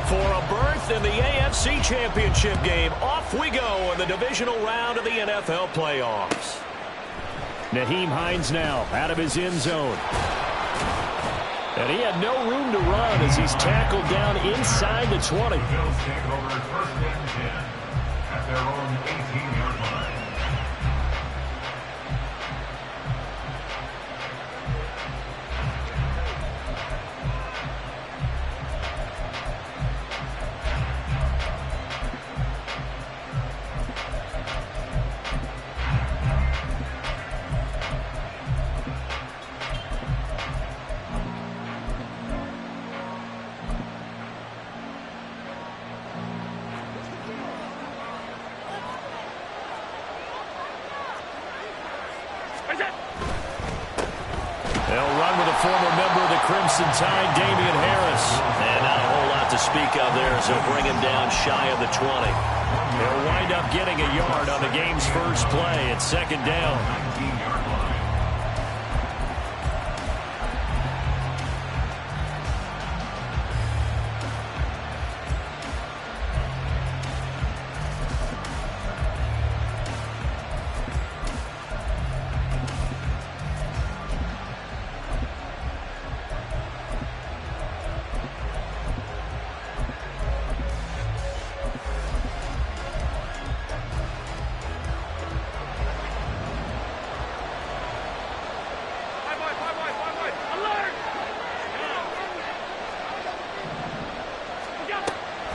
for a berth in the AFC Championship game. Off we go in the divisional round of the NFL playoffs. Nyheim Hines now out of his end zone. And he had no room to run as he's tackled down inside the 20. The Bills take over first and 10 at their own 18-yard line. They'll run with a former member of the Crimson Tide, Damian Harris. And not a whole lot to speak of there as they'll bring him down shy of the 20. They'll wind up getting a yard on the game's first play at second down. 19-yard line.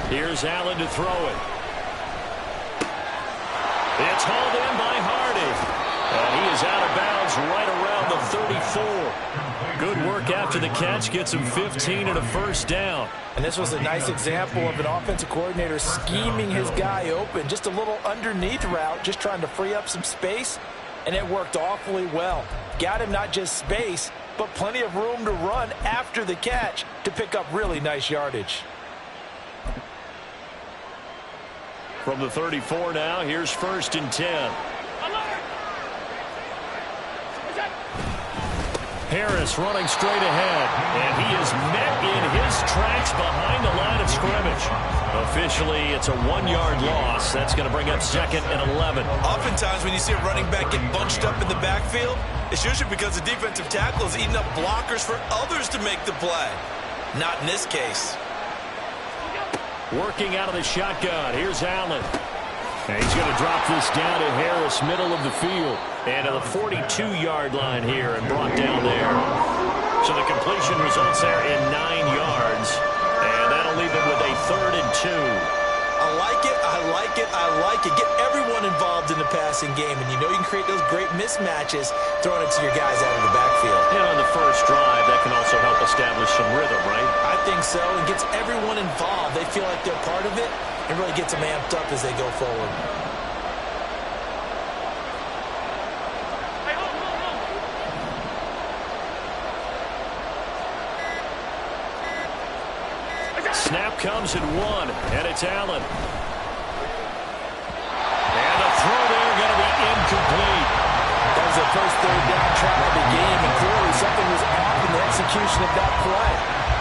Here's Allen to throw it. It's hauled in by Hardy. And he is out of bounds right around the 34. Good work after the catch. Gets him 15 and a first down. And this was a nice example of an offensive coordinator scheming his guy open. Just a little underneath route, just trying to free up some space. And it worked awfully well. Got him not just space, but plenty of room to run after the catch to pick up really nice yardage. From the 34 now, here's first and 10. Harris running straight ahead, and he is met in his tracks behind the line of scrimmage. Officially, it's a 1-yard loss. That's going to bring up second and 11. Oftentimes, when you see a running back get bunched up in the backfield, it's usually because the defensive tackle is eating up blockers for others to make the play. Not in this case. Working out of the shotgun. Here's Allen. And he's going to drop this down to Harris, middle of the field. And to the 42-yard line here and brought down there. So the completion results there in 9 yards. And that'll leave him with a 3rd and 2. I like it, I like it, I like it. Get everyone involved in the passing game. And you know you can create those great mismatches throwing it to your guys out of the backfield. And on the first drive, that can also help establish some rhythm, right? I think so. It gets everyone involved. They feel like they're part of it and really gets them amped up as they go forward. Snap comes in 1, and it's Allen. And the throw there going to be incomplete. That was the first third down try of the game, and clearly something was off in the execution of that play.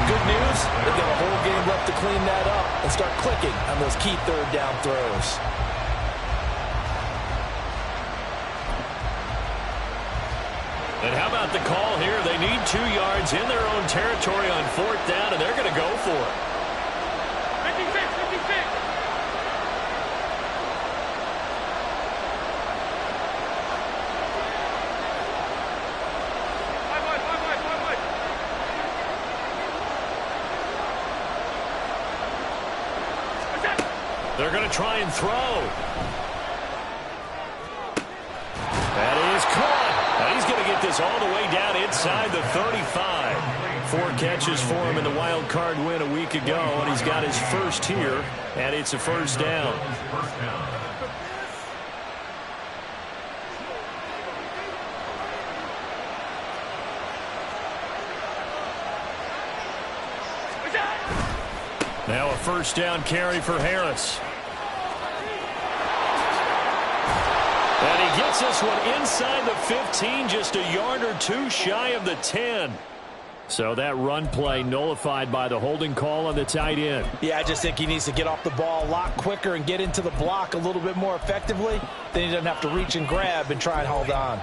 Good news, they've got a whole game left to clean that up and start clicking on those key third down throws. And how about the call here? They need 2 yards in their own territory on 4th down, and they're going to go for it. 56, 56. They're going to try and throw. That is caught. Now he's going to get this all the way down inside the 35. 4 catches for him in the wild card win a week ago, and he's got his first here, and it's a first down. Now a first down carry for Harris. And he gets this one inside the 15, just a yard or 2 shy of the 10. So that run play nullified by the holding call on the tight end. Yeah, I just think he needs to get off the ball a lot quicker and get into the block a little bit more effectively. Then he doesn't have to reach and grab and try and hold on.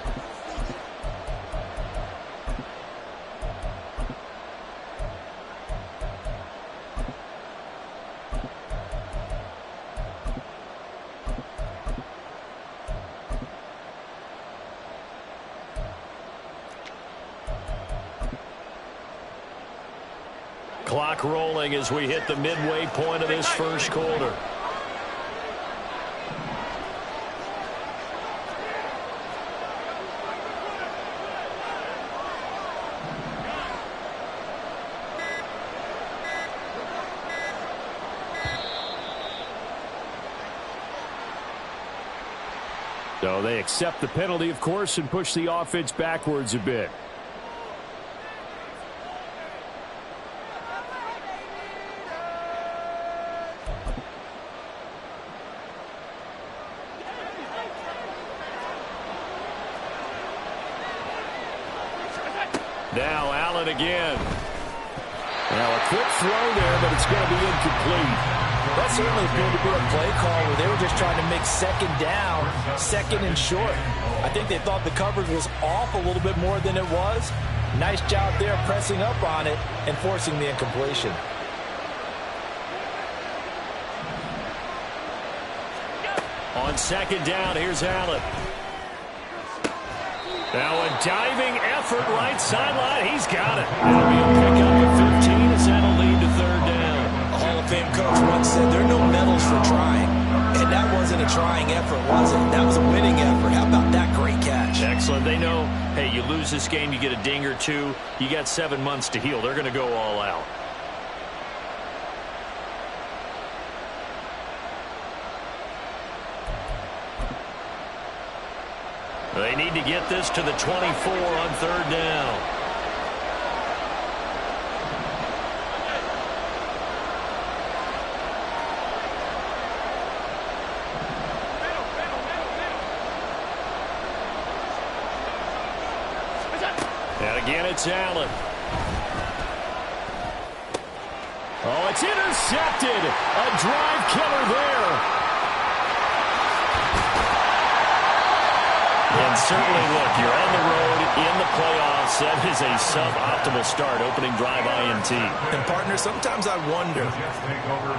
Clock rolling as we hit the midway point of this first quarter. So they accept the penalty, of course, and push the offense backwards a bit. Now Allen again. Now a quick throw there, but it's going to be incomplete. That certainly appeared to be a play call where they were just trying to make second down, second and short. I think they thought the coverage was off a little bit more than it was. Nice job there pressing up on it and forcing the incompletion. On second down, here's Allen. Now a diving effort right sideline. He's got it. That'll be a pickup of 15 as that'll lead to third down. A Hall of Fame coach once said there are no medals for trying. And that wasn't a trying effort, was it? That was a winning effort. How about that great catch? Excellent. They know, hey, you lose this game, you get a ding or two. You got 7 months to heal. They're going to go all out. They need to get this to the 24 on third down. And again, it's Allen. Oh, it's intercepted. A drive killer there. And certainly, look, you're on the road in the playoffs. That is a suboptimal start, opening drive INT. And, partner, sometimes I wonder,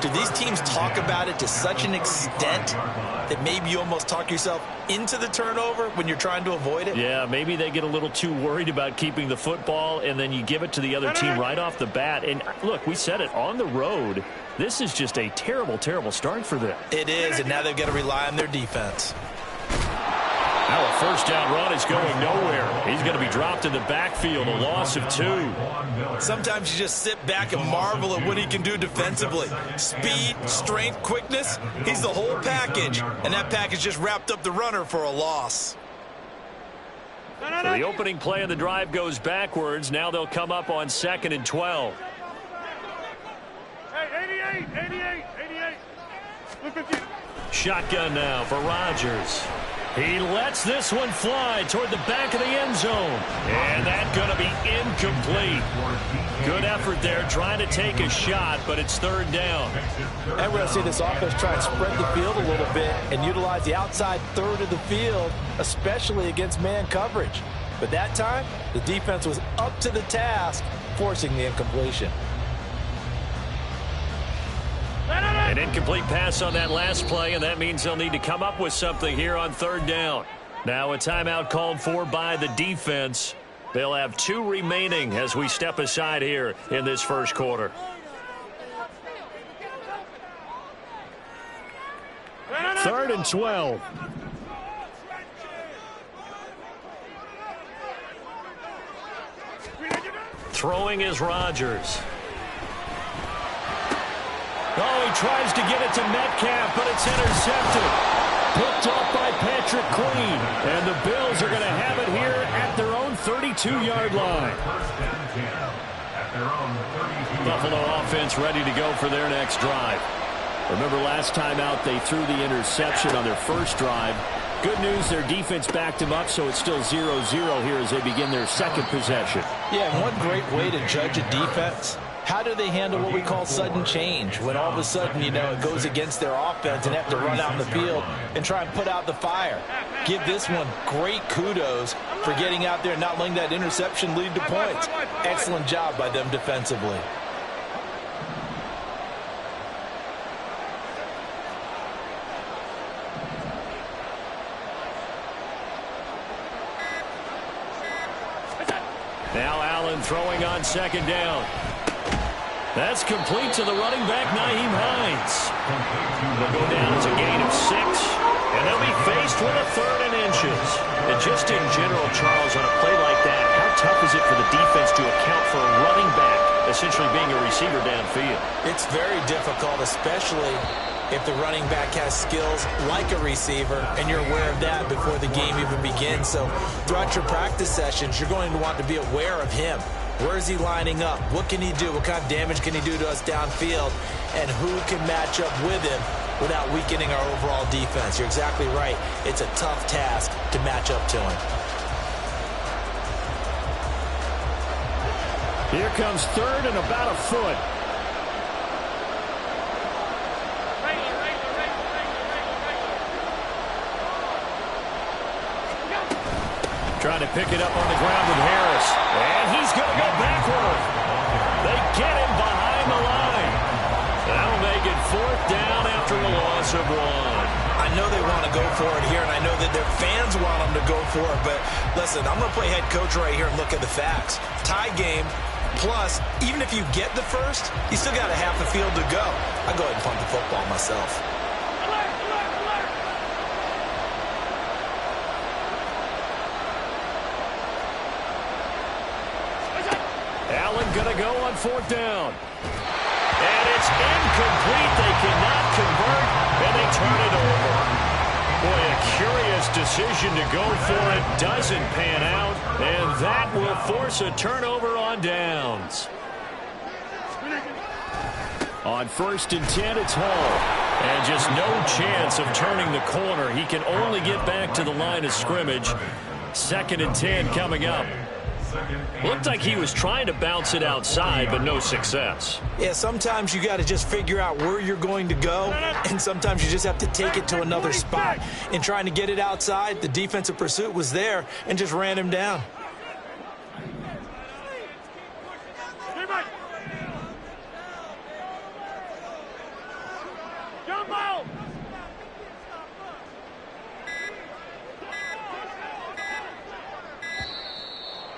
do these teams talk about it to such an extent that maybe you almost talk yourself into the turnover when you're trying to avoid it? Yeah, maybe they get a little too worried about keeping the football, and then you give it to the other team right off the bat. And, look, we said it, on the road, this is just a terrible, terrible start for them. It is, and now they've got to rely on their defense. Now a first down run is going nowhere. He's going to be dropped in the backfield, a loss of 2. Sometimes you just sit back and marvel at what he can do defensively. Speed, strength, quickness, he's the whole package. And that package just wrapped up the runner for a loss. So the opening play of the drive goes backwards. Now they'll come up on 2nd and 12. Hey, 88. Shotgun now for Rodgers. He lets this one fly toward the back of the end zone. And that's going to be incomplete. Good effort there trying to take a shot, but it's third down. And we're going to see this offense try and spread the field a little bit and utilize the outside third of the field, especially against man coverage. But that time, the defense was up to the task, forcing the incompletion. An incomplete pass on that last play, and that means they'll need to come up with something here on third down. Now a timeout called for by the defense. They'll have 2 remaining as we step aside here in this first quarter. Third and 12. Throwing is Rodgers. Oh, he tries to get it to Metcalf, but it's intercepted. Picked off by Patrick Queen. And the Bills are going to have it here at their own 32-yard line. Buffalo offense ready to go for their next drive. Remember last time out they threw the interception on their first drive. Good news, their defense backed them up, so it's still 0-0 here as they begin their second possession. Yeah, and one great way to judge a defense, how do they handle what we call sudden change? When all of a sudden, you know, it goes against their offense and have to run out in the field and try and put out the fire. Give this one great kudos for getting out there and not letting that interception lead to points. Excellent job by them defensively. Now Allen throwing on second down. That's complete to the running back, Nyheim Hines. They'll go down as a gain of 6, and they'll be faced with a 3rd and inches. And just in general, Charles, on a play like that, how tough is it for the defense to account for a running back essentially being a receiver downfield? It's very difficult, especially if the running back has skills like a receiver, and you're aware of that before the game even begins. So throughout your practice sessions, you're going to want to be aware of him. Where is he lining up? What can he do? What kind of damage can he do to us downfield? And who can match up with him without weakening our overall defense? You're exactly right. It's a tough task to match up to him. Here comes 3rd and about a foot. Trying to pick it up on the ground with Harris. And he's going to go backward. They get him behind the line. That'll make it 4th down after a loss of 1. I know they want to go for it here, and I know that their fans want them to go for it. But listen, I'm going to play head coach right here and look at the facts. Tie game, plus, even if you get the first, you still got a half the field to go. I'll go ahead and punt the football myself. Allen going to go on 4th down. And it's incomplete. They cannot convert, and they turn it over. Boy, a curious decision to go for it. Doesn't pan out, and that will force a turnover on downs. On 1st and 10, it's Hall. And just no chance of turning the corner. He can only get back to the line of scrimmage. 2nd and 10 coming up. Looked like he was trying to bounce it outside, but no success. Yeah, sometimes you got to just figure out where you're going to go, and sometimes you just have to take it to another spot. In trying to get it outside, the defensive pursuit was there and just ran him down.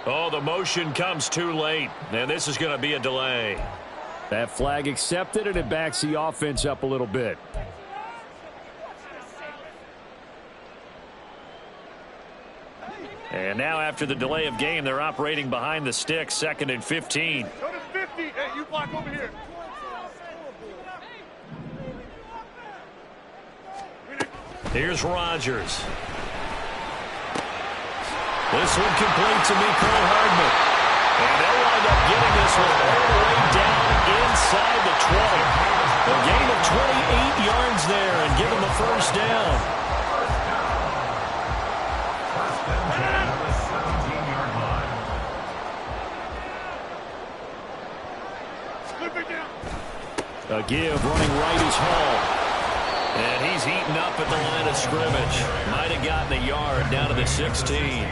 Oh, the motion comes too late, and this is going to be a delay. That flag accepted, and it backs the offense up a little bit. And now after the delay of game, they're operating behind the stick, 2nd and 15. Go to 50. Hey, you block over here. Here's Rodgers. This one complete to Mecole Hardman. And they'll wind up getting this one all the way down inside the 20. A gain of 28 yards there and give them the 1st down. A give running right is Hall. And he's eaten up at the line of scrimmage. Might have gotten a yard down to the 16.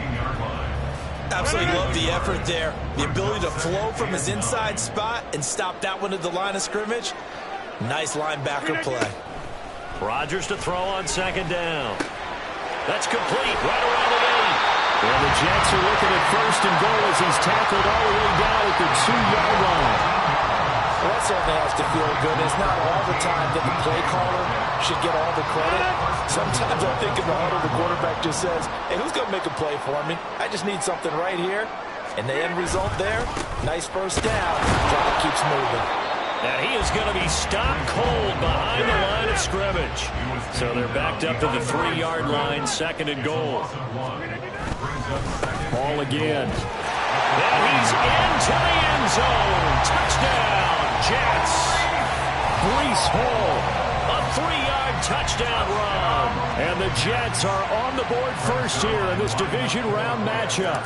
Absolutely love the effort there. The ability to flow from his inside spot and stop that one at the line of scrimmage. Nice linebacker play. Rodgers to throw on 2nd down. That's complete right around the 8. And the Jets are looking at 1st and goal as he's tackled all the way down at the 2-yard line. Well, that certainly has to feel good. It's not all the time that the play caller should get all the credit. Sometimes I think in the huddle, the quarterback just says, hey, who's going to make a play for me? I just need something right here. And the end result there, nice 1st down. Clock keeps moving. And he is going to be stopped cold behind the line of scrimmage. So they're backed up to the 3-yard line, 2nd and goal. Ball again. And he's into the end zone. Touchdown, Jets. Breece Hall, a 3-yard touchdown run. And the Jets are on the board first here in this division round matchup.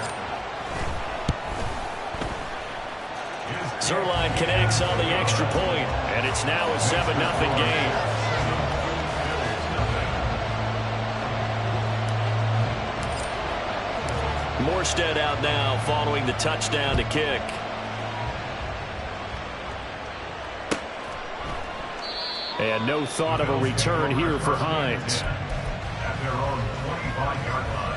Zerline connects on the extra point, and it's now a 7-0 game. Morstead out now following the touchdown to kick. And no thought of a return here for Hines. At their own 25-yard line.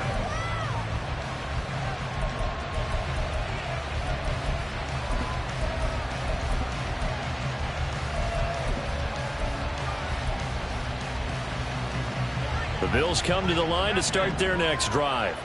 The Bills come to the line to start their next drive.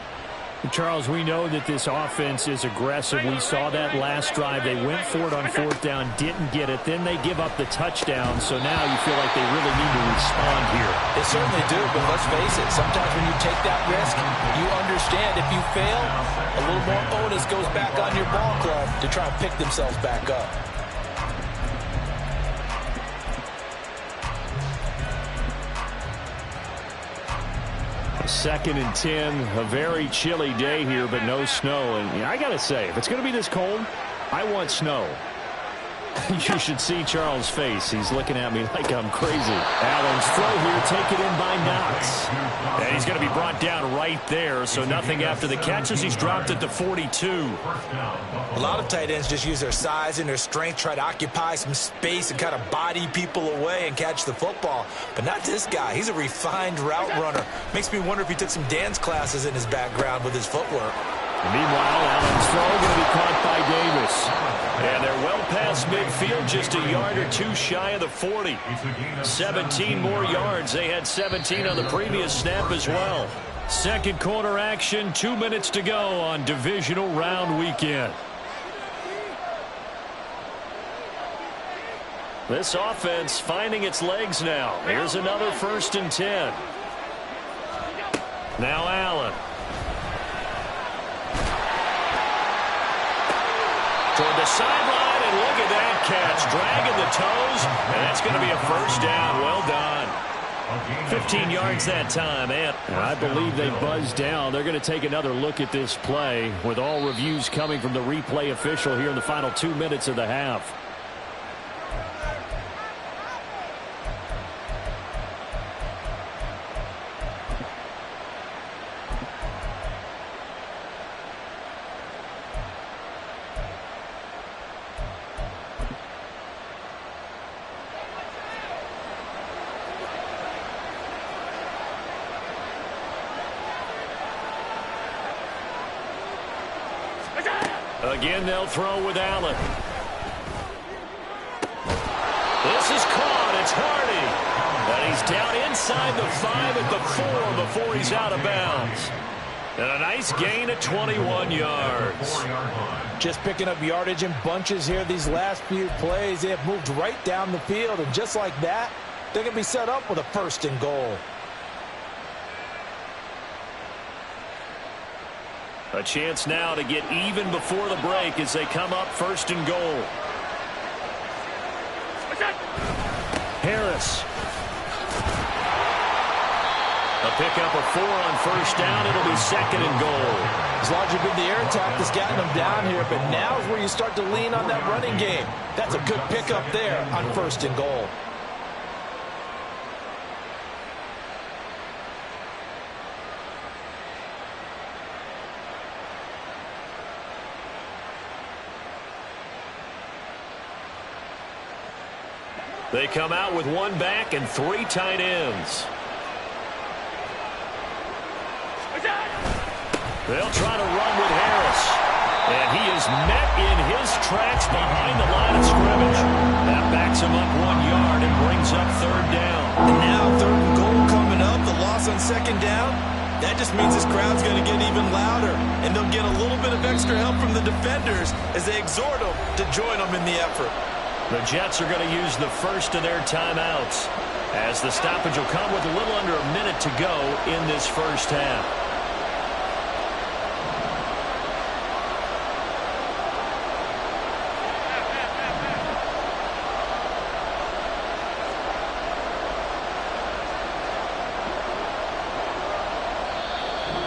Charles, we know that this offense is aggressive. We saw that last drive. They went for it on fourth down, didn't get it. Then they give up the touchdown. So now you feel like they really need to respond here. They certainly do, but let's face it. Sometimes when you take that risk, you understand if you fail, a little more onus goes back on your ball club to try and pick themselves back up. Second and 10, a very chilly day here, but no snow. And I got to say, if it's going to be this cold, I want snow. You should see Charles' face. He's looking at me like I'm crazy. Allen's throw here, taken in by Knox. And he's going to be brought down right there, so nothing after the catches. He's dropped it to 42. A lot of tight ends just use their size and their strength, try to occupy some space and kind of body people away and catch the football. But not this guy. He's a refined route runner. Makes me wonder if he took some dance classes in his background with his footwork. Meanwhile, Allen's throw going to be caught by Davis. And they're well past midfield, just a yard or two shy of the 40. 17 more yards. They had 17 on the previous snap as well. Second quarter action, 2 minutes to go on divisional round weekend. This offense finding its legs now. Here's another 1st and 10. Now Allen. Toward the sideline, and look at that catch. Dragging the toes, and that's going to be a first down. Well done. 15 yards that time, and I believe they buzzed down. They're going to take another look at this play with all reviews coming from the replay official here in the final 2 minutes of the half. Again, they'll throw with Allen. This is caught. It's Hardy. And he's down inside the 5 at the 4 before he's out of bounds. And a nice gain at 21 yards. Just picking up yardage in bunches here these last few plays. They have moved right down the field, and just like that, they're going to be set up with a 1st and goal. A chance now to get even before the break as they come up 1st and goal. Harris. A pickup of 4 on 1st down. It'll be 2nd and goal. As long as you've been the air attack that's gotten them down here, but now is where you start to lean on that running game. That's a good pickup there on 1st and goal. They come out with 1 back and 3 tight ends. They'll try to run with Harris. And he is met in his tracks behind the line of scrimmage. That backs him up 1 yard and brings up 3rd down. And now 3rd and goal coming up. The loss on 2nd down. That just means this crowd's going to get even louder. And they'll get a little bit of extra help from the defenders as they exhort them to join them in the effort. The Jets are going to use the first of their timeouts as the stoppage will come with a little under a minute to go in this first half.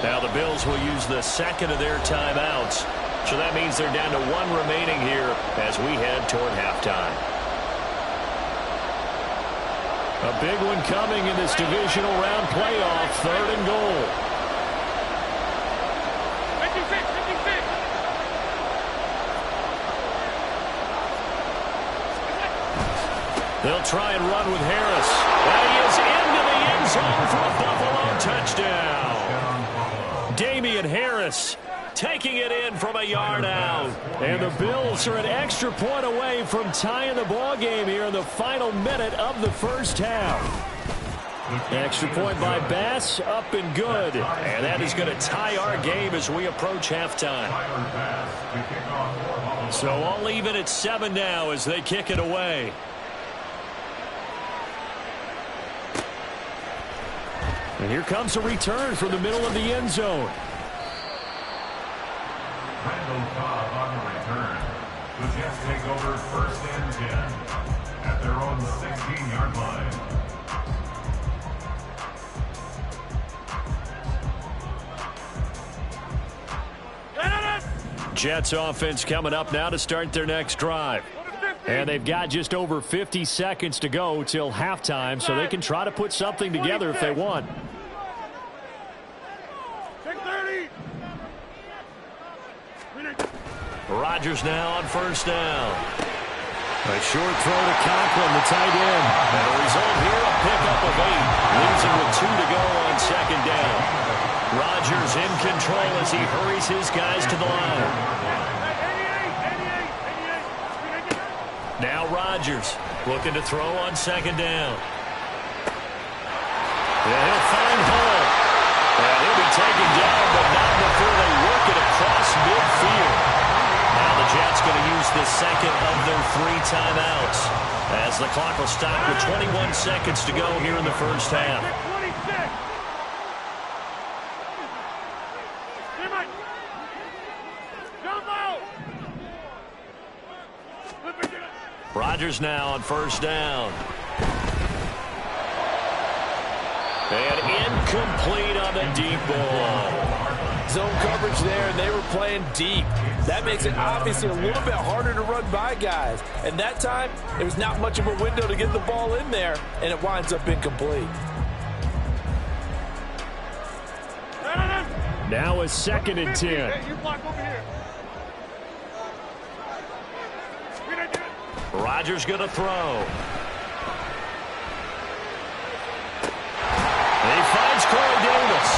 Now the Bills will use the second of their timeouts So that means they're down to 1 remaining here as we head toward halftime. A big one coming in this divisional round playoff, 3rd and goal. 56, 56. They'll try and run with Harris. And he is into the end zone for a Buffalo touchdown. Damian Harris taking it in from a yard out. And the Bills are an extra point away from tying the ball game here in the final minute of the first half. Extra point by Bass, up and good. And that is going to tie our game as we approach halftime. So all even at 7 now as they kick it away. And here comes a return from the middle of the end zone. Randall Cobb on the return. The Jets take over 1st and 10 at their own 16-yard line. Jets offense coming up now to start their next drive. And they've got just over 50 seconds to go till halftime, so they can try to put something together if they want. Rodgers now on 1st down. A short throw to Conklin, the tight end. And the result here, a pickup of 8. Leaves it with 2 to go on 2nd down. Rodgers in control as he hurries his guys to the line. Now Rodgers looking to throw on 2nd down. And he'll find Hall. And he'll be taken down, but not before they work it across midfield. Now the Jets going to use the second of their 3 timeouts as the clock will stop with 21 seconds to go here in the first half. Rodgers now on 1st down. And incomplete on the deep ball. Zone coverage there, and they were playing deep. That makes it obviously a little bit harder to run by guys. And that time, there was not much of a window to get the ball in there, and it winds up incomplete. Now a 2nd and 10. You block over here. Rodgers going to throw. He finds Corey Davis.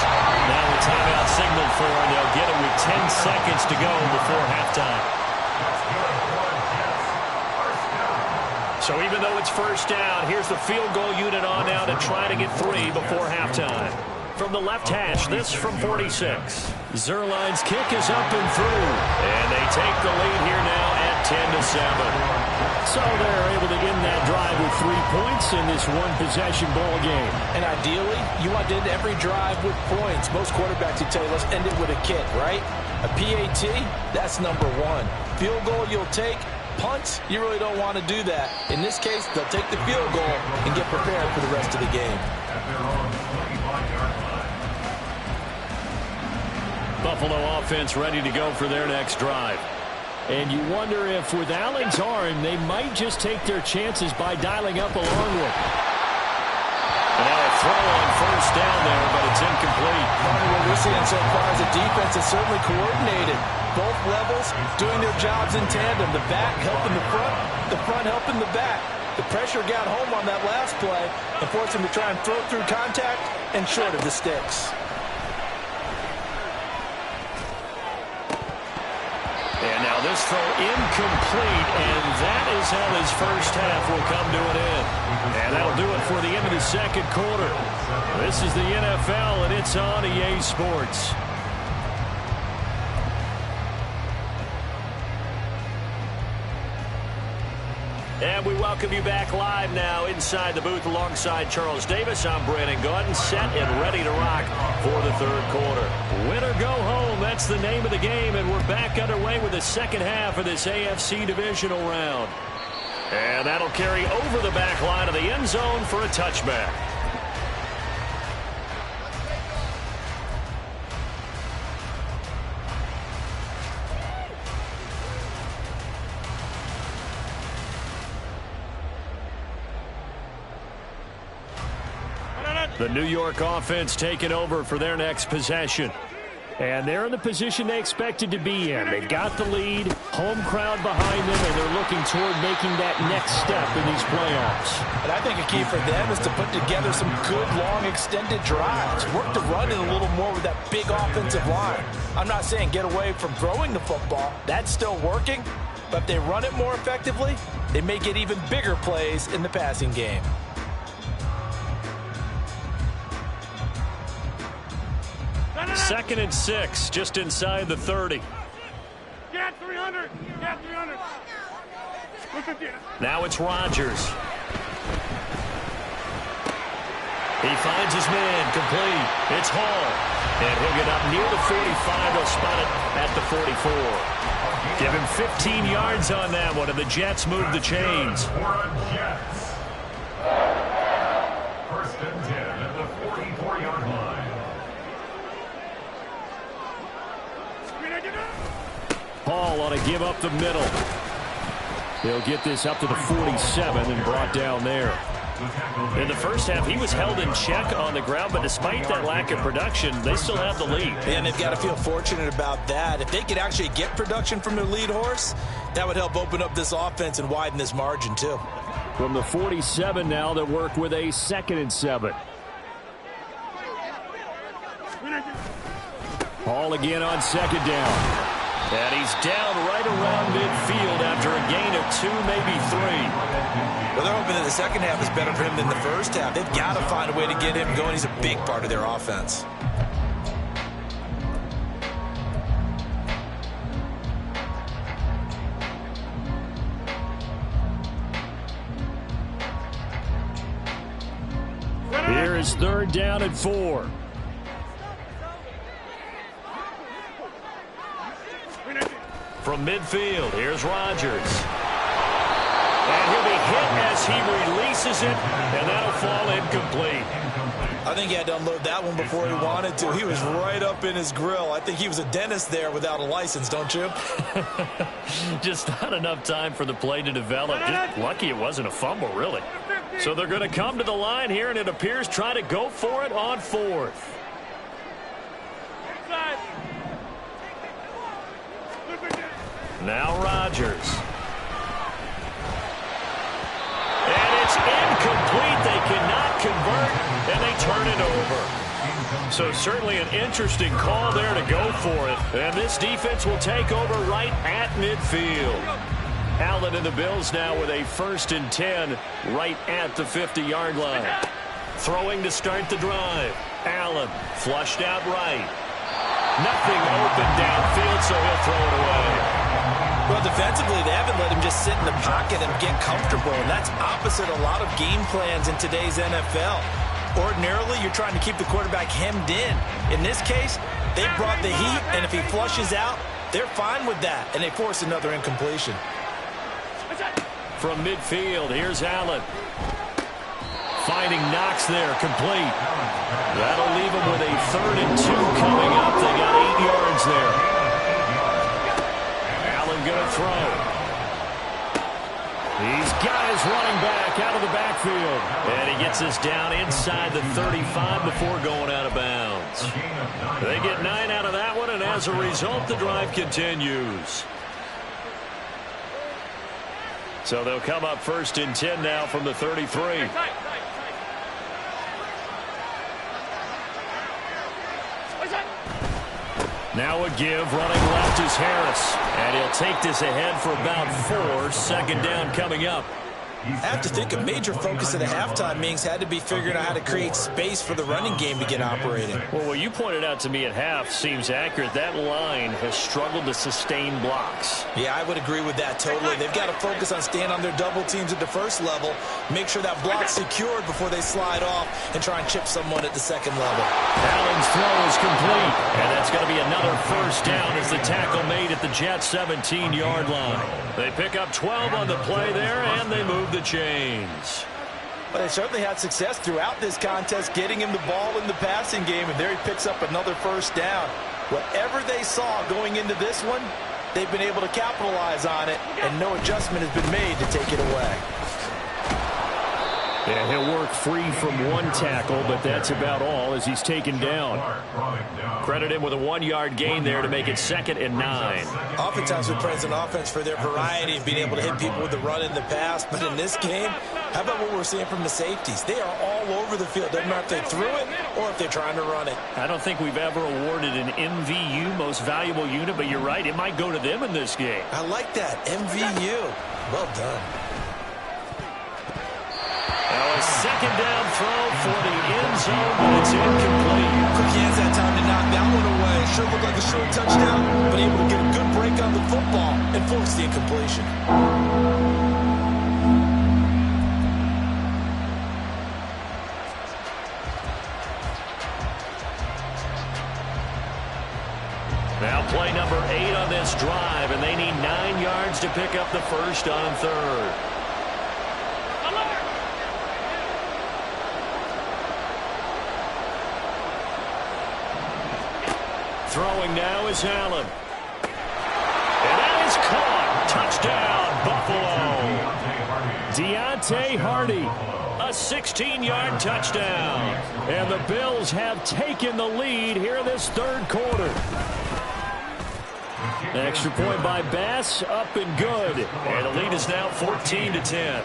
Now a timeout signaled for, and they'll get it with 10 seconds to go before halftime. So even though it's 1st down, here's the field goal unit on now to try to get 3 before halftime. From the left hash, this from 46. Zerline's kick is up and through. And they take the lead here now at 10-7. So they're able to end that drive with 3 points in this one-possession ball game. And ideally, you want to end every drive with points. Most quarterbacks would tell you, let's end it with a kick, right? A PAT, that's number 1. Field goal you'll take. Punts, you really don't want to do that. In this case, they'll take the field goal and get prepared for the rest of the game. Buffalo offense ready to go for their next drive. And you wonder if with Allen's arm, they might just take their chances by dialing up a long one. And now a throw on 1st down there, but it's incomplete. What we're seeing so far is the defense is certainly coordinated. Both levels doing their jobs in tandem. The back helping the front helping the back. The pressure got home on that last play and forced him to try and throw through contact and short of the sticks. And now this throw incomplete, and that is how his first half will come to an end. And that'll do it for the end of the 2nd quarter. This is the NFL, and it's on EA Sports. And we welcome you back live now inside the booth alongside Charles Davis. I'm Brandon Gaudin, set and ready to rock for the 3rd quarter. Win or go home, that's the name of the game, and we're back underway with the 2nd half of this AFC Divisional round. And that'll carry over the back line of the end zone for a touchback. The New York offense taking over for their next possession. And they're in the position they expected to be in. They've got the lead, home crowd behind them, and they're looking toward making that next step in these playoffs. And I think a key for them is to put together some good, long, extended drives. Work the run in a little more with that big offensive line. I'm not saying get away from throwing the football. That's still working. But if they run it more effectively, they may get even bigger plays in the passing game. Second and 6, just inside the 30. Get 300. Get 300. Now it's Rodgers. He finds his man, complete. It's Hall. And he'll get up near the 45. They'll spot it at the 44. Give him 15 yards on that one, and the Jets move the chains. First and 10 at the 44-yard line. Hall ought to give up the middle. He'll get this up to the 47 and brought down there. In the first half, he was held in check on the ground, but despite that lack of production, they still have the lead. And they've got to feel fortunate about that. If they could actually get production from their lead horse, that would help open up this offense and widen this margin, too. From the 47 now, they'll work with a 2nd and 7. Hall again on 2nd down. And he's down right around midfield after a gain of 2, maybe 3. Well, they're hoping that the second half is better for him than the first half. They've got to find a way to get him going. He's a big part of their offense. Here is 3rd down and 4. From midfield, here's Rodgers. And he'll be hit as he releases it, and that'll fall incomplete. I think he had to unload that one before he wanted to. He was right up in his grill. I think he was a dentist there without a license, don't you? Just not enough time for the play to develop. Just lucky it wasn't a fumble, really. So they're going to come to the line here, and it appears try to go for it on 4th. Now Rodgers. And it's incomplete. They cannot convert, and they turn it over. So certainly an interesting call there to go for it. And this defense will take over right at midfield. Allen and the Bills now with a 1st and 10 right at the 50-yard line. Throwing to start the drive. Allen flushed out right. Nothing open downfield, so he'll throw it away. Well, defensively, they haven't let him just sit in the pocket and get comfortable, and that's opposite a lot of game plans in today's NFL. Ordinarily, you're trying to keep the quarterback hemmed in. In this case, they brought the heat, and if he flushes out, they're fine with that, and they force another incompletion. From midfield, here's Allen. Finding Knox there, complete. That'll leave him with a 3rd and 2 coming up. They got 8 yards there. Allen going to throw. He's got his running back out of the backfield. And he gets this down inside the 35 before going out of bounds. They get 9 out of that one, and as a result, the drive continues. So they'll come up 1st and 10 now from the 33. Now a give, running left is Harris. And he'll take this ahead for about 4. 2nd down coming up. I have to think a major focus of the halftime meetings had to be figuring out how to create space for the running game to get operating. Well, what you pointed out to me at half seems accurate. That line has struggled to sustain blocks. Yeah, I would agree with that totally. They've got to focus on staying on their double teams at the first level, make sure that block's secured before they slide off, and try and chip someone at the 2nd level. Allen's throw is complete, and that's going to be another 1st down as the tackle made at the Jets' 17-yard line. They pick up 12 on the play there, and they move the chains. But they certainly had success throughout this contest getting him the ball in the passing game, and there he picks up another 1st down. Whatever they saw going into this one, they've been able to capitalize on it, and no adjustment has been made to take it away. Yeah, he'll work free from one tackle, but that's about all as he's taken down. Credit him with a 1-yard gain there to make it 2nd and 9. Oftentimes we praise an offense for their variety of being able to hit people with the run in the pass, but in this game, how about what we're seeing from the safeties? They are all over the field. Doesn't matter if they threw it or if they're trying to run it. I don't think we've ever awarded an MVU, most valuable unit, but you're right, it might go to them in this game. I like that, MVU. Well done. Now a 2nd down throw for the end zone, but it's incomplete. Quick hands that time to knock that one away. Sure looked like a short touchdown, but able to get a good break on the football and force the incompletion. Now play number 8 on this drive, and they need 9 yards to pick up the first on 3rd. Throwing now is Allen. And that is caught. Touchdown, Buffalo. Deontay Hardy, a 16-yard touchdown. And the Bills have taken the lead here in this 3rd quarter. Extra point by Bass, up and good. And the lead is now 14-10.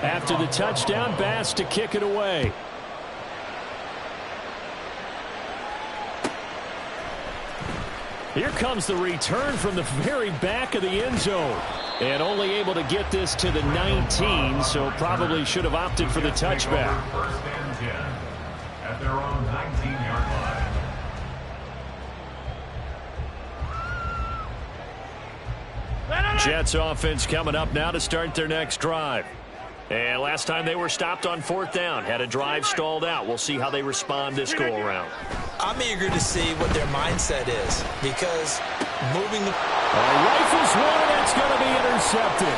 After the touchdown, Bass to kick it away. Here comes the return from the very back of the end zone. And only able to get this to the 19, so probably should have opted for the touchback. 1st and 10 at their own 19-yard line. Jets offense coming up now to start their next drive. And last time they were stopped on 4th down, had a drive stalled out. We'll see how they respond this go-around. I'm eager to see what their mindset is, because moving the... Rifles one, that's going to be intercepted.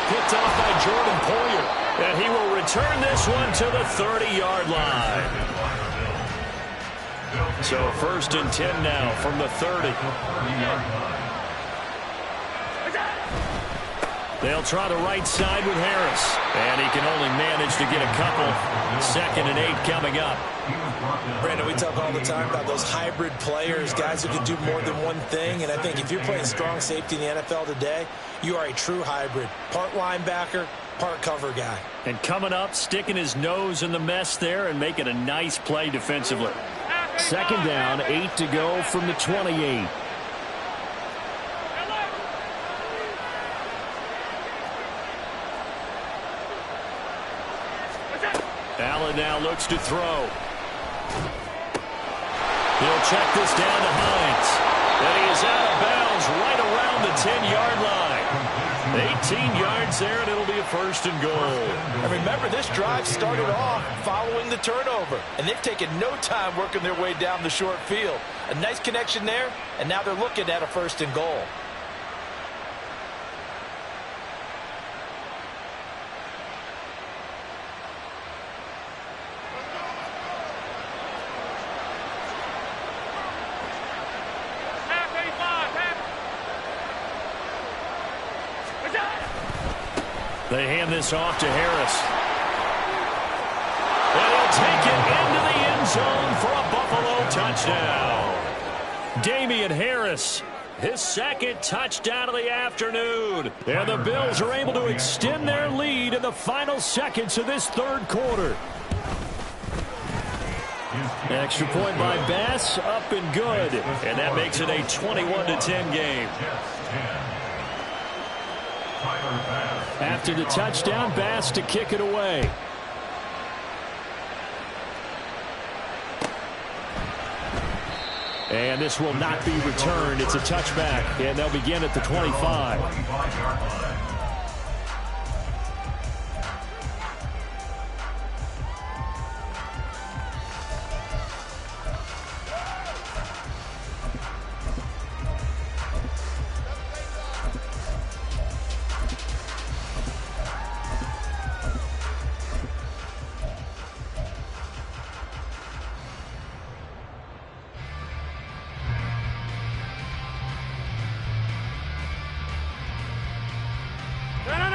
Picked off by Jordan Poyer. And he will return this one to the 30-yard line. So 1st and 10 now from the 30. They'll try the right side with Harris. And he can only manage to get a couple. 2nd and 8 coming up. Brandon, we talk all the time about those hybrid players, guys who can do more than one thing. And I think if you're playing strong safety in the NFL today, you are a true hybrid. Part linebacker, part cover guy. And coming up, sticking his nose in the mess there and making a nice play defensively. 2nd down, 8 to go from the 28. Allen now looks to throw. He'll check this down to Hines. And he is out of bounds right around the 10-yard line. 18 yards there, and it'll be a 1st and goal. And remember, this drive started off following the turnover. And they've taken no time working their way down the short field. A nice connection there, and now they're looking at a 1st and goal. They hand this off to Harris. And he'll take it into the end zone for a Buffalo touchdown. Damian Harris, his 2nd touchdown of the afternoon. And the Bills are able to extend their lead in the final seconds of this 3rd quarter. Extra point by Bass, up and good. And that makes it a 21-10 game. After the touchdown, Bass to kick it away. And this will not be returned. It's a touchback, and they'll begin at the 25.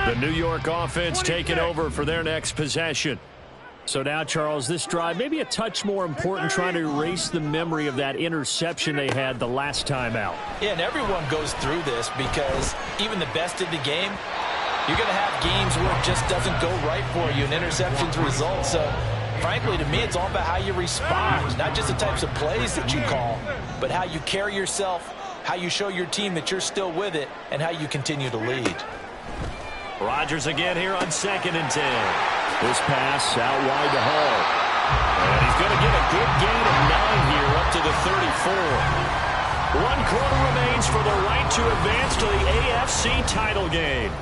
The New York offense taking over for their next possession. So now, Charles, this drive maybe a touch more important, trying to erase the memory of that interception they had the last time out. Yeah, and everyone goes through this because even the best in the game, you're going to have games where it just doesn't go right for you, and interceptions result. So, frankly, to me, it's all about how you respond, not just the types of plays that you call, but how you carry yourself, how you show your team that you're still with it, and how you continue to lead. Rodgers again here on 2nd and 10. This pass out wide to Hall. And he's going to get a good gain of 9 here up to the 34. 1 quarter remains for the right to advance to the AFC title game.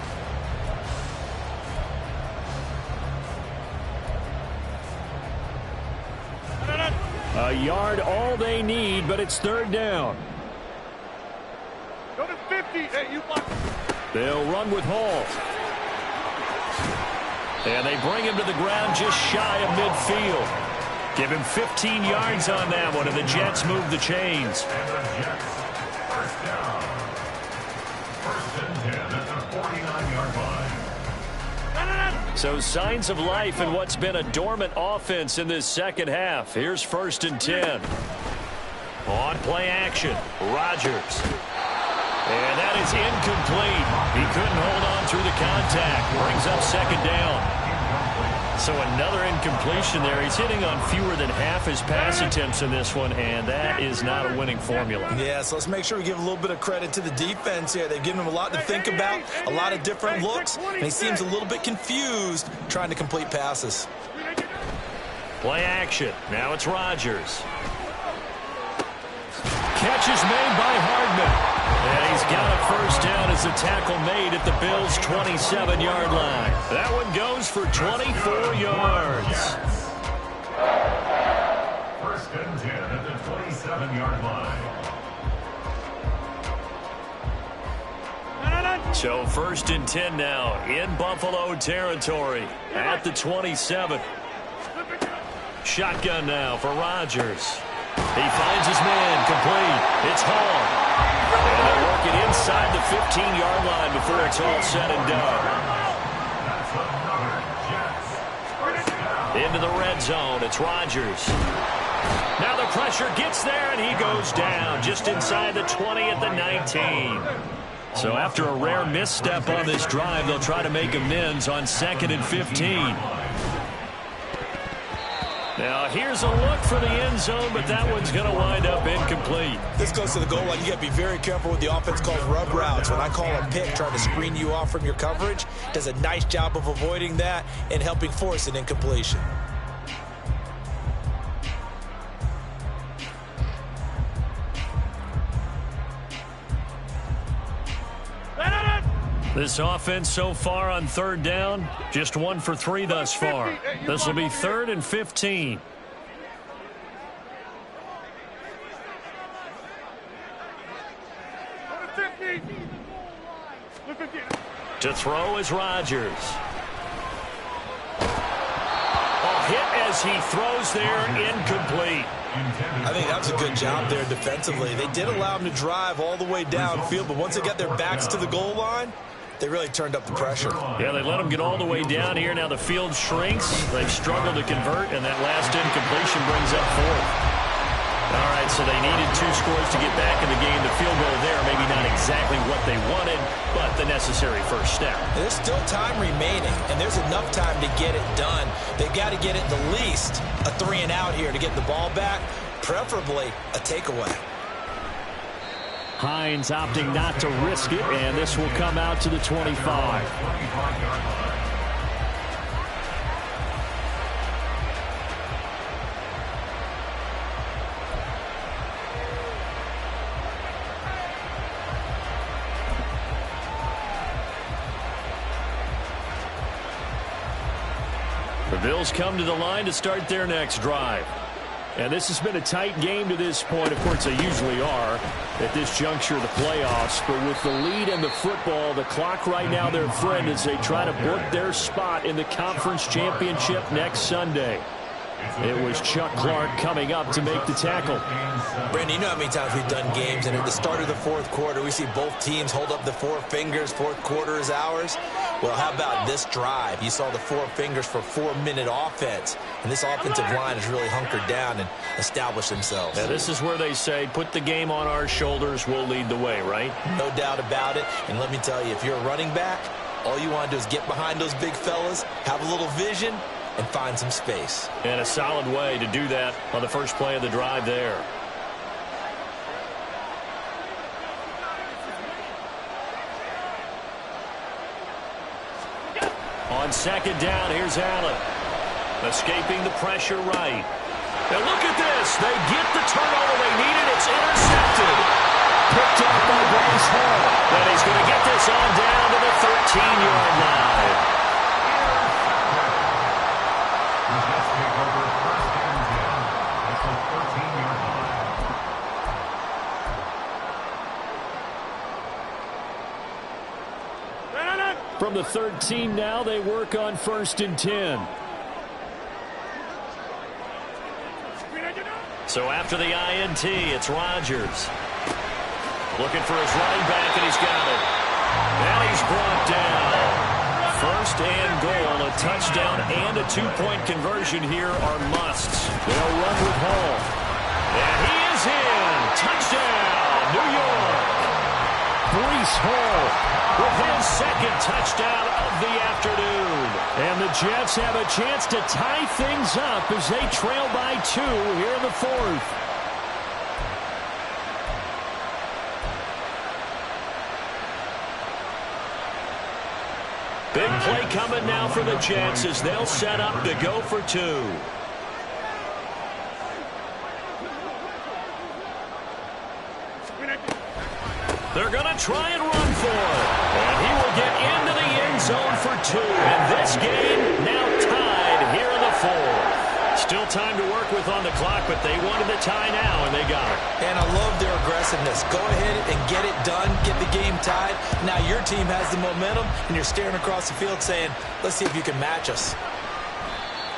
A yard all they need, but it's 3rd down. Go to 50. Hey, you block. They'll run with Hall. And they bring him to the ground just shy of midfield. Give him 15 yards on that one, and the Jets move the chains. And the Jets, first down. 1st and 10 at the 49-yard line. So signs of life in what's been a dormant offense in this second half. Here's 1st and 10. On play action, Rodgers. And that is incomplete. He couldn't hold on through the contact. Brings up 2nd down. So another incompletion there. He's hitting on fewer than half his pass attempts in this one, and that is not a winning formula. Yeah, so let's make sure we give a little bit of credit to the defense here. They've given him a lot to think about, a lot of different looks, and he seems a little bit confused trying to complete passes. Play action. Now it's Rodgers. Catch is made by Hardman. And he's got a 1st down as the tackle made at the Bills' 27-yard line. That one goes for 24 yards. 1st and 10 at the 27-yard line. So 1st and 10 now in Buffalo territory at the 27. Shotgun now for Rodgers. He finds his man complete. It's Hall. And they'll work it inside the 15-yard line before it's all said and done. Into the red zone. It's Rodgers. Now the pressure gets there, and he goes down just inside the 20 at the 19. So after a rare misstep on this drive, they'll try to make amends on 2nd and 15. Now, here's a look for the end zone, but that one's going to wind up incomplete. This goes to the goal line. You got to be very careful with the offense called rub routes. When I call a pick trying to screen you off from your coverage, does a nice job of avoiding that and helping force an incompletion. This offense so far on 3rd down, just 1 for 3 thus far. This will be 3rd and 15. To throw is Rodgers. A hit as he throws there, incomplete. I think that was a good job there defensively. They did allow him to drive all the way downfield, but once they got their backs to the goal line, they really turned up the pressure. Yeah, they let them get all the way down here. Now the field shrinks. They've struggled to convert, and that last incompletion brings up 4th. All right, so they needed 2 scores to get back in the game. The field goal there, maybe not exactly what they wanted, but the necessary first step. There's still time remaining, and there's enough time to get it done. They've got to get it the least a 3 and out here to get the ball back, preferably a takeaway. Hines opting not to risk it, and this will come out to the 25. The Bills come to the line to start their next drive. And this has been a tight game to this point. Of course, they usually are at this juncture of the playoffs. But with the lead and the football, the clock right now their friend as they try to book their spot in the conference championship next Sunday. It was Chuck Clark coming up to make the tackle. Brandon, you know how many times we've done games, and at the start of the fourth quarter, we see both teams hold up the four fingers, fourth quarter is ours. Well, how about this drive? You saw the four fingers for 4-minute offense, and this offensive line has really hunkered down and established themselves. Now, this is where they say, put the game on our shoulders, we'll lead the way, right? No doubt about it, and let me tell you, if you're a running back, all you want to do is get behind those big fellas, have a little vision, and find some space. And a solid way to do that on the first play of the drive there. On second down, here's Allen. Escaping the pressure right. And look at this. They get the turnover they needed. It's intercepted. Picked up by Bryce Hall. And he's going to get this on down to the 13-yard line. From the 13 now, they work on 1st and 10. So after the INT, it's Rodgers. Looking for his running back, and he's got it. And he's brought down. 1st and goal. A touchdown and a 2-point conversion here are musts. They'll run with Hall. And he is in. Touchdown, New York. Breece Hall with his second touchdown of the afternoon. And the Jets have a chance to tie things up as they trail by 2 here in the 4th. Big play coming now for the Jets as they'll set up to go for 2. They're going to try and run for it. And he will get into the end zone for 2. And this game now tied here in the 4th. Still time to work with on the clock, but they wanted the tie now, and they got it. And I love their aggressiveness. Go ahead and get it done, get the game tied. Now your team has the momentum, and you're staring across the field saying, let's see if you can match us.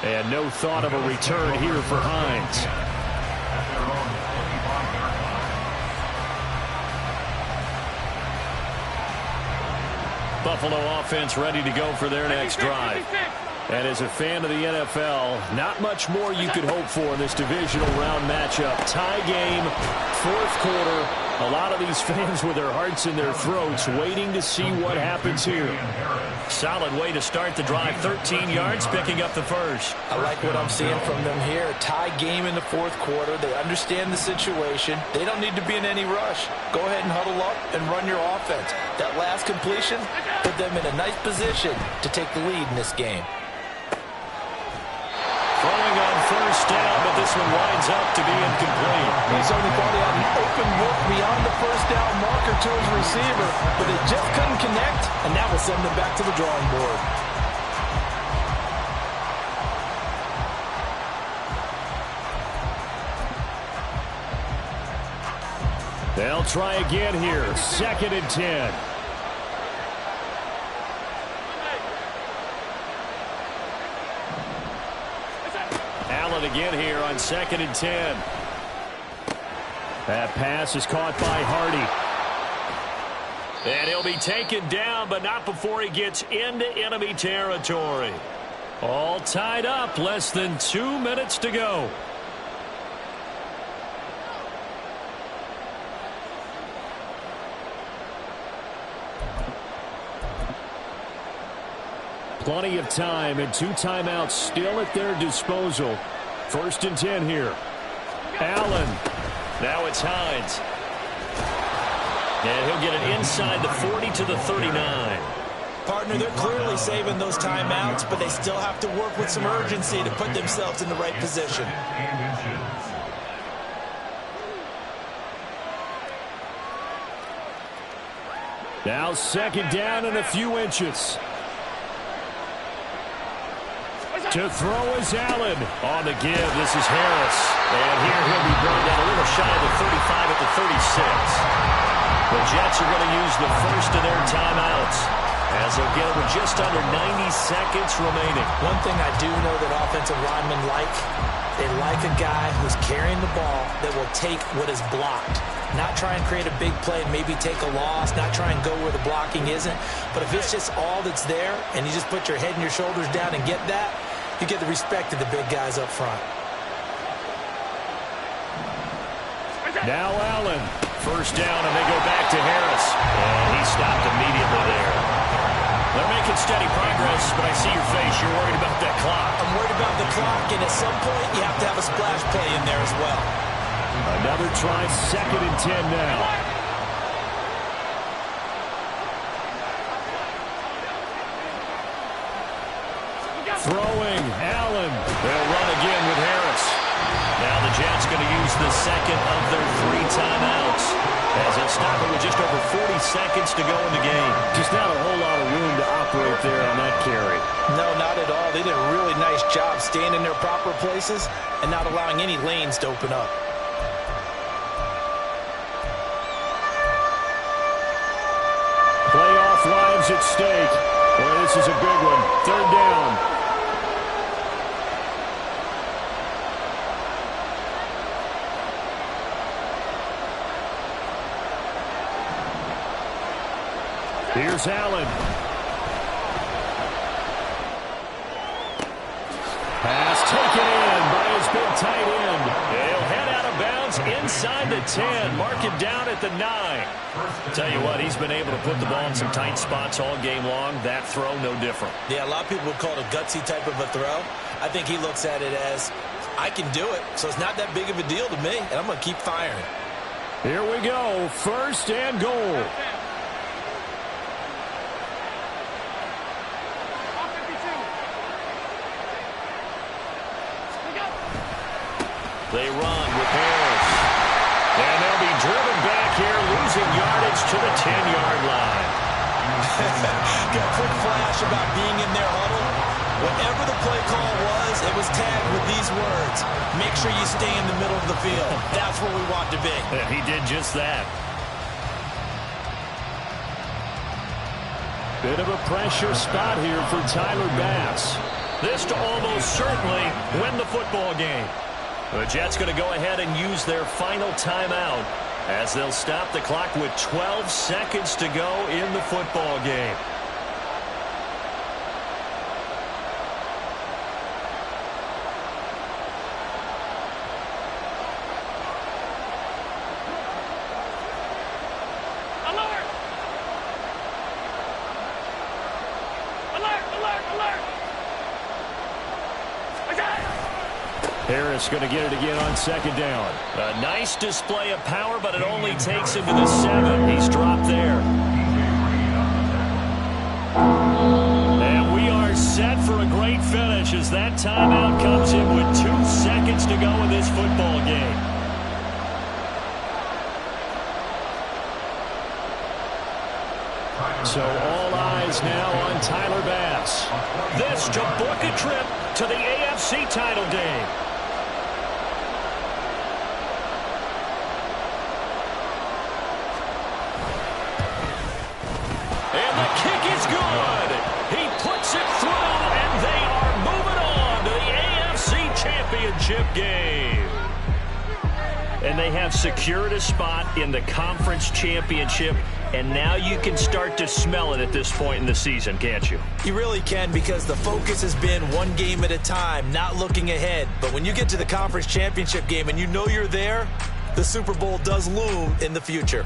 And no thought of a return here for Hines. Buffalo offense ready to go for their next drive. And as a fan of the NFL, not much more you could hope for in this divisional round matchup. Tie game, 4th quarter. A lot of these fans with their hearts in their throats waiting to see what happens here. Solid way to start the drive. 13 yards, picking up the first. I like what I'm seeing from them here. Tie game in the 4th quarter. They understand the situation. They don't need to be in any rush. Go ahead and huddle up and run your offense. That last completion put them in a nice position to take the lead in this game. Throwing on 1st down, but this one winds up to be incomplete. He certainly thought he had an open look beyond the 1st down marker to his receiver, but they just couldn't connect, and that will send them back to the drawing board. They'll try again here. 2nd and 10. Allen again here on 2nd and 10. That pass is caught by Hardy. And he'll be taken down, but not before he gets into enemy territory. All tied up, less than 2 minutes to go. Plenty of time and 2 timeouts still at their disposal. 1st and 10 here. Allen. Now it's Hines. And he'll get it inside the 40 to the 39. Partner, they're clearly saving those timeouts, but they still have to work with some urgency to put themselves in the right position. Now 2nd down and a few inches. To throw is Allen. On the give, this is Harris. And here he'll be brought down a little shy of the 35 at the 36. The Jets are going to use the first of their timeouts as they'll get it with with just under 90 seconds remaining. One thing I do know that offensive linemen like, they like a guy who's carrying the ball that will take what is blocked. Not try and create a big play and maybe take a loss, not try and go where the blocking isn't. But if it's just all that's there and you just put your head and your shoulders down and get that, you get the respect of the big guys up front. Now Allen. First down, and they go back to Harris. And he stopped immediately there. They're making steady progress, but I see your face. You're worried about that clock. I'm worried about the clock, and at some point, you have to have a splash play in there as well. Another try, 2nd and 10 now. Throwing, Allen. They'll run again with Harris. Now the Jets going to use the second of their 3 timeouts as they'll stop it with just over 40 seconds to go in the game. Just not a whole lot of room to operate there on that carry. No, not at all. They did a really nice job staying in their proper places and not allowing any lanes to open up. Playoff lives at stake. Boy, this is a big one. 3rd down. Here's Allen. Pass taken in by his big tight end. They'll head out of bounds inside the 10. Mark it down at the 9. Tell you what, he's been able to put the ball in some tight spots all game long. That throw, no different. Yeah, a lot of people would call it a gutsy type of a throw. I think he looks at it as, I can do it, so it's not that big of a deal to me, and I'm going to keep firing. Here we go. 1st and goal. They run with Harris. And they'll be driven back here, losing yardage to the 10-yard line. Got a quick flash about being in their huddle. Whatever the play call was, it was tagged with these words. Make sure you stay in the middle of the field. That's where we want to be. And he did just that. Bit of a pressure spot here for Tyler Bass. This to almost certainly win the football game. The Jets going to go ahead and use their final timeout as they'll stop the clock with 12 seconds to go in the football game. Harris going to get it again on 2nd down. A nice display of power, but it only takes him to the 7. He's dropped there. And we are set for a great finish as that timeout comes in with 2 seconds to go in this football game. So all eyes now on Tyler Bass. This to book a trip to the AFC title game. And the kick is good. He puts it through, and they are moving on to the AFC Championship game. And they have secured a spot in the Conference Championship, and now you can start to smell it at this point in the season, can't you? You really can, because the focus has been one game at a time, not looking ahead. But when you get to the Conference Championship game and you know you're there, the Super Bowl does loom in the future.